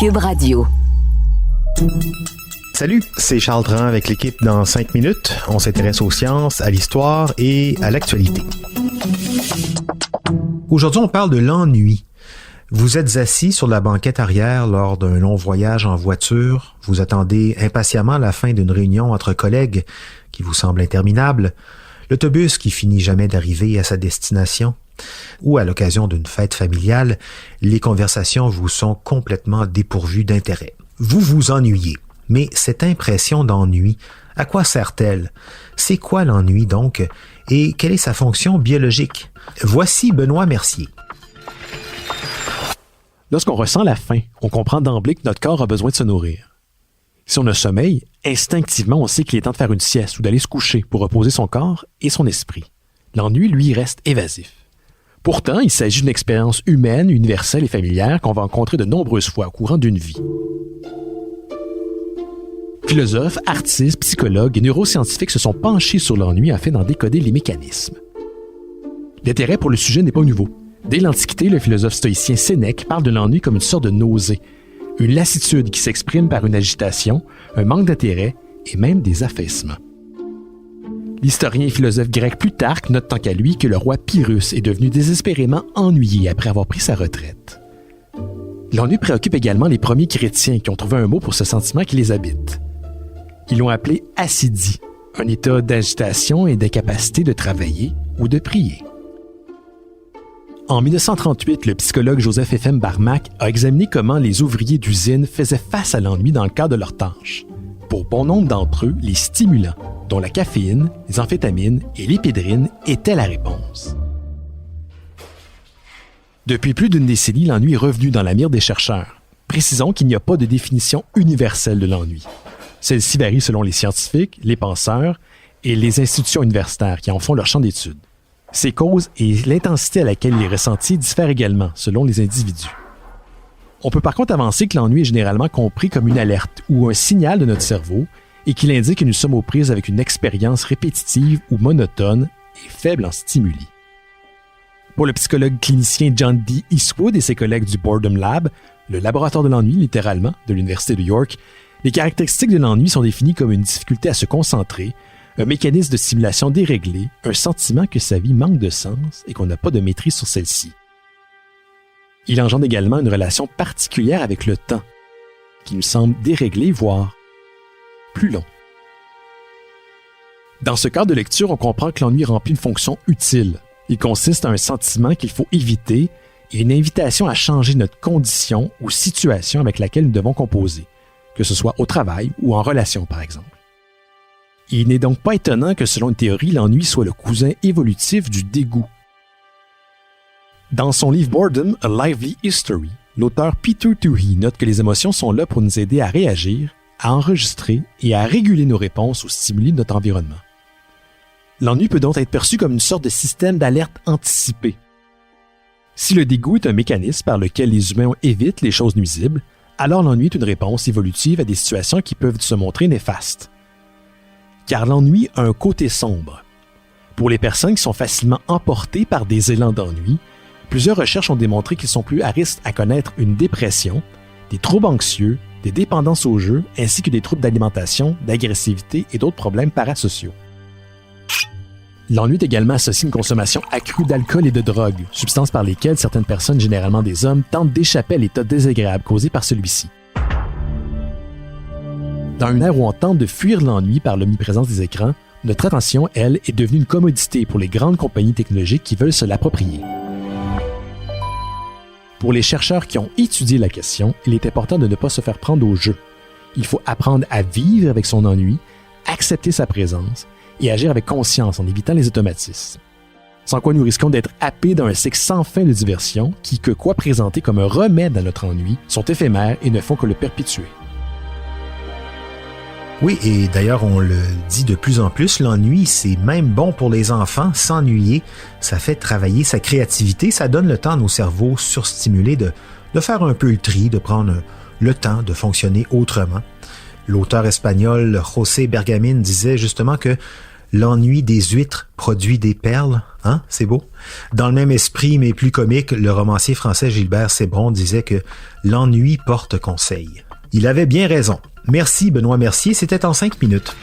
Cube Radio. Salut, c'est Charles Dran avec l'équipe dans 5 minutes. On s'intéresse aux sciences, à l'histoire et à l'actualité. Aujourd'hui, on parle de l'ennui. Vous êtes assis sur la banquette arrière lors d'un long voyage en voiture. Vous attendez impatiemment la fin d'une réunion entre collègues qui vous semble interminable. L'autobus qui finit jamais d'arriver à sa destination. Ou à l'occasion d'une fête familiale, les conversations vous sont complètement dépourvues d'intérêt. Vous vous ennuyez. Mais cette impression d'ennui, à quoi sert-elle? C'est quoi l'ennui donc? Et quelle est sa fonction biologique? Voici Benoît Mercier. Lorsqu'on ressent la faim, on comprend d'emblée que notre corps a besoin de se nourrir. Si on a sommeil, instinctivement on sait qu'il est temps de faire une sieste ou d'aller se coucher pour reposer son corps et son esprit. L'ennui, lui, reste évasif. Pourtant, il s'agit d'une expérience humaine, universelle et familière qu'on va rencontrer de nombreuses fois au courant d'une vie. Philosophes, artistes, psychologues et neuroscientifiques se sont penchés sur l'ennui afin d'en décoder les mécanismes. L'intérêt pour le sujet n'est pas nouveau. Dès l'Antiquité, le philosophe stoïcien Sénèque parle de l'ennui comme une sorte de nausée, une lassitude qui s'exprime par une agitation, un manque d'intérêt et même des affaissements. L'historien et philosophe grec Plutarque note tant qu'à lui que le roi Pyrrhus est devenu désespérément ennuyé après avoir pris sa retraite. L'ennui préoccupe également les premiers chrétiens qui ont trouvé un mot pour ce sentiment qui les habite. Ils l'ont appelé acidie, un état d'agitation et d'incapacité de travailler ou de prier. En 1938, le psychologue Joseph F.M. Barmak a examiné comment les ouvriers d'usine faisaient face à l'ennui dans le cadre de leurs tâches. Pour bon nombre d'entre eux, les stimulants, dont la caféine, les amphétamines et l'épédrine, étaient la réponse. Depuis plus d'une décennie, l'ennui est revenu dans la mire des chercheurs. Précisons qu'il n'y a pas de définition universelle de l'ennui. Celle-ci varie selon les scientifiques, les penseurs et les institutions universitaires qui en font leur champ d'étude. Ses causes et l'intensité à laquelle il est ressenti diffèrent également selon les individus. On peut par contre avancer que l'ennui est généralement compris comme une alerte ou un signal de notre cerveau et qu'il indique que nous sommes aux prises avec une expérience répétitive ou monotone et faible en stimuli. Pour le psychologue clinicien John D. Eastwood et ses collègues du Boredom Lab, le laboratoire de l'ennui littéralement de l'Université de York, les caractéristiques de l'ennui sont définies comme une difficulté à se concentrer, un mécanisme de stimulation déréglé, un sentiment que sa vie manque de sens et qu'on n'a pas de maîtrise sur celle-ci. Il engendre également une relation particulière avec le temps, qui nous semble déréglé, voire plus long. Dans ce cadre de lecture, on comprend que l'ennui remplit une fonction utile. Il consiste à un sentiment qu'il faut éviter et une invitation à changer notre condition ou situation avec laquelle nous devons composer, que ce soit au travail ou en relation, par exemple. Il n'est donc pas étonnant que, selon une théorie, l'ennui soit le cousin évolutif du dégoût. Dans son livre Boredom, A Lively History, l'auteur Peter Toohey note que les émotions sont là pour nous aider à réagir, à enregistrer et à réguler nos réponses aux stimuli de notre environnement. L'ennui peut donc être perçu comme une sorte de système d'alerte anticipé. Si le dégoût est un mécanisme par lequel les humains évitent les choses nuisibles, alors l'ennui est une réponse évolutive à des situations qui peuvent se montrer néfastes. Car l'ennui a un côté sombre. Pour les personnes qui sont facilement emportées par des élans d'ennui, plusieurs recherches ont démontré qu'ils sont plus à risque à connaître une dépression, des troubles anxieux, des dépendances aux jeux, ainsi que des troubles d'alimentation, d'agressivité et d'autres problèmes parasociaux. L'ennui est également associé à une consommation accrue d'alcool et de drogue, substances par lesquelles certaines personnes, généralement des hommes, tentent d'échapper à l'état désagréable causé par celui-ci. Dans une ère où on tente de fuir l'ennui par l'omniprésence des écrans, notre attention, elle, est devenue une commodité pour les grandes compagnies technologiques qui veulent se l'approprier. Pour les chercheurs qui ont étudié la question, il est important de ne pas se faire prendre au jeu. Il faut apprendre à vivre avec son ennui, accepter sa présence et agir avec conscience en évitant les automatismes. Sans quoi nous risquons d'être happés dans un cycle sans fin de diversion qui, que quoi présenter comme un remède à notre ennui, sont éphémères et ne font que le perpétuer. Oui, et d'ailleurs, on le dit de plus en plus, l'ennui, c'est même bon pour les enfants. S'ennuyer, ça fait travailler sa créativité, ça donne le temps à nos cerveaux surstimulés de faire un peu le tri, de prendre le temps de fonctionner autrement. L'auteur espagnol José Bergamin disait justement que L'ennui des huîtres produit des perles. Hein? C'est beau. Dans le même esprit, mais plus comique, le romancier français Gilbert Cébron disait que l'ennui porte conseil. Il avait bien raison. Merci Benoît Mercier, c'était en 5 minutes.